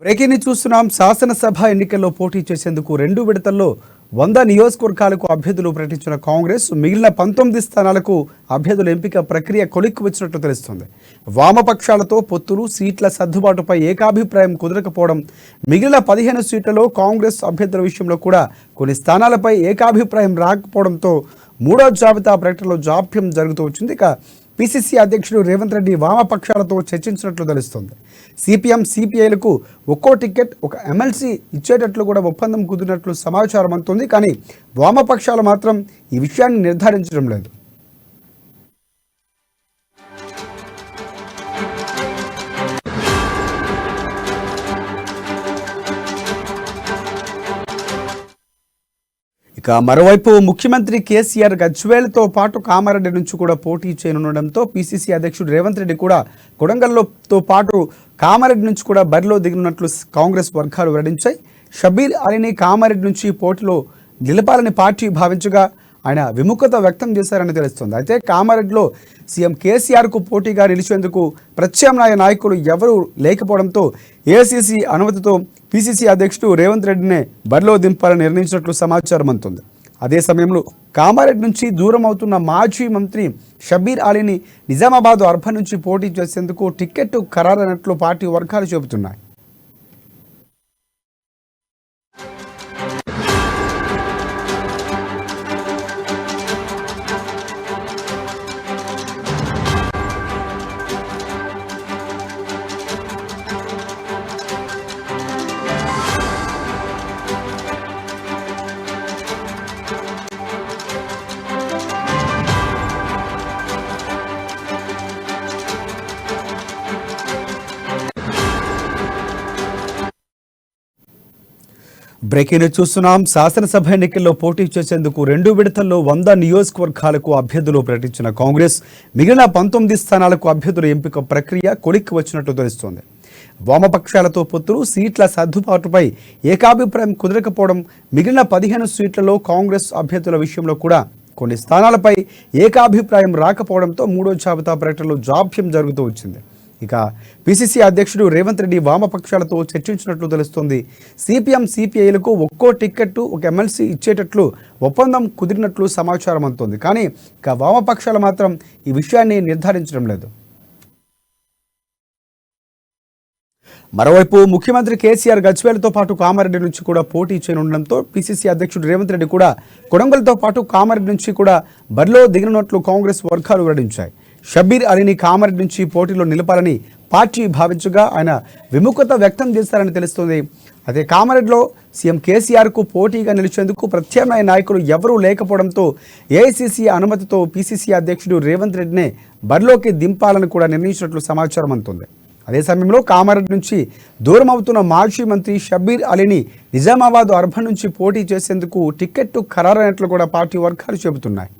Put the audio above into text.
Breaking చూస్తున్నాం. శాసనసభ ఎన్నికల్లో పోటీ చేసేందుకు 2 విడతల్లో 100 నియోజకవర్గాలకు అభ్యర్థులు ప్రకటించిన కాంగ్రెస్ మిగిలిన 19 స్థానాలకు అభ్యర్థుల ఎంపిక ప్రక్రియ కొలిక్కి వచ్చినట్లు తెలుస్తోంది. వామపక్షాలతో పొత్తులు, సీట్ల సర్దుబాటుపై ఏకాభిప్రాయం కుదరకపోవడం, మిగిలిన 15 సీట్లలో కాంగ్రెస్ అభ్యర్థుల విషయంలో కూడా కొన్ని స్థానాలపై ఏకాభిప్రాయం రాకపోవడంతో మూడో జాబితా ప్రకటనలో జాప్యం జరుగుతూ వచ్చింది. ఇక పిసిసి అధ్యక్షుడు రేవంత్ రెడ్డి వామపక్షాలతో చర్చించినట్లు తెలుస్తోంది. సిపిఎం, సిపిఐలకు ఒక్కో టికెట్, ఒక ఎమ్మెల్సీ ఇచ్చేటట్లు కూడా ఒప్పందం కుదిరినట్లు సమాచారం అందుతుంది. కానీ వామపక్షాలు మాత్రం ఈ విషయాన్ని నిర్ధారించడం లేదు. ఇక మరోవైపు ముఖ్యమంత్రి కేసీఆర్ గజ్వేల్తో పాటు కామారెడ్డి నుంచి కూడా పోటీ చేయనుండడంతో పిసిసి అధ్యక్షుడు రేవంత్ రెడ్డి కూడా కొడంగల్తో పాటు కామారెడ్డి నుంచి కూడా బరిలో దిగనున్నట్లు కాంగ్రెస్ వర్గాలు వెల్లడించాయి. షబీర్ అలీని కామారెడ్డి నుంచి పోటీలో నిలపాలని పార్టీ భావించగా ఆయన విముఖత వ్యక్తం చేశారని తెలుస్తోంది. అయితే కామారెడ్డిలో సీఎం కేసీఆర్కు పోటీగా నిలిచేందుకు ప్రత్యామ్నాయ నాయకులు ఎవరూ లేకపోవడంతో ఏఐసీసీ అనుమతితో పిసిసి అధ్యక్షుడు రేవంత్ రెడ్డినే బరిలో దింపాలని నిర్ణయించినట్లు సమాచారం అందుతుంది. అదే సమయంలో కామారెడ్డి నుంచి దూరం అవుతున్న మాజీ మంత్రి షబీర్ అలీని నిజామాబాద్ అర్బన్ నుంచి పోటీ చేసేందుకు టికెట్ ఖరారైనట్లు పార్టీ వర్గాలు చెబుతున్నాయి. బ్రేకింగ్ చూస్తున్నాం. శాసనసభ ఎన్నికల్లో పోటీ చేసేందుకు 2 విడతల్లో 100 నియోజకవర్గాలకు అభ్యర్థులు ప్రకటించిన కాంగ్రెస్ మిగిలిన 19 స్థానాలకు అభ్యర్థుల ఎంపిక ప్రక్రియ కొలిక్కి వచ్చినట్లు తెలుస్తోంది. వామపక్షాలతో పొత్తులు, సీట్ల సర్దుబాటుపై ఏకాభిప్రాయం కుదరకపోవడం, మిగిలిన 15 సీట్లలో కాంగ్రెస్ అభ్యర్థుల విషయంలో కూడా కొన్ని స్థానాలపై ఏకాభిప్రాయం రాకపోవడంతో మూడో జాబితా ప్రకటనలో జాప్యం జరుగుతూ వచ్చింది. ఇక పిసిసి అధ్యక్షుడు రేవంత్ రెడ్డి వామపక్షాలతో చర్చించినట్లు తెలుస్తోంది. సిపిఎం, సిపిఐలకు ఒక్కో టికెట్, ఒక ఎమ్మెల్సీ ఇచ్చేటట్లు ఒప్పందం కుదిరినట్లు సమాచారం అందుతోంది. కానీ ఇక వామపక్షాలు మాత్రం ఈ విషయాన్ని నిర్ధారించడం లేదు. మరోవైపు ముఖ్యమంత్రి కేసీఆర్ గజ్వేల్తో పాటు కామారెడ్డి నుంచి కూడా పోటీ చేయనుండడంతో పిసిసి అధ్యక్షుడు రేవంత్ రెడ్డి కూడా కొడంగల్తో పాటు కామారెడ్డి నుంచి కూడా బరిలో దిగనున్నట్లు కాంగ్రెస్ వర్గాలు వెల్లడించాయి. షబీర్ అలీని కామారెడ్డి నుంచి పోటీలో నిలపాలని పార్టీ భావించగా ఆయన విముఖత వ్యక్తం చేశారని తెలుస్తోంది. అదే కామారెడ్డిలో సీఎం కేసీఆర్కు పోటీగా నిలిచేందుకు ప్రత్యామ్నాయ నాయకులు ఎవరూ లేకపోవడంతో ఏఐసీసీ అనుమతితో పిసిసి అధ్యక్షుడు రేవంత్ రెడ్డినే బరిలోకి దింపాలని కూడా నిర్ణయించినట్లు సమాచారం అందుతుంది. అదే సమయంలో కామారెడ్డి నుంచి దూరం అవుతున్న మాజీ మంత్రి షబీర్ అలీని నిజామాబాద్ అర్బన్ నుంచి పోటీ చేసేందుకు టికెట్ ఖరారైనట్లు కూడా పార్టీ వర్గాలు చెబుతున్నాయి.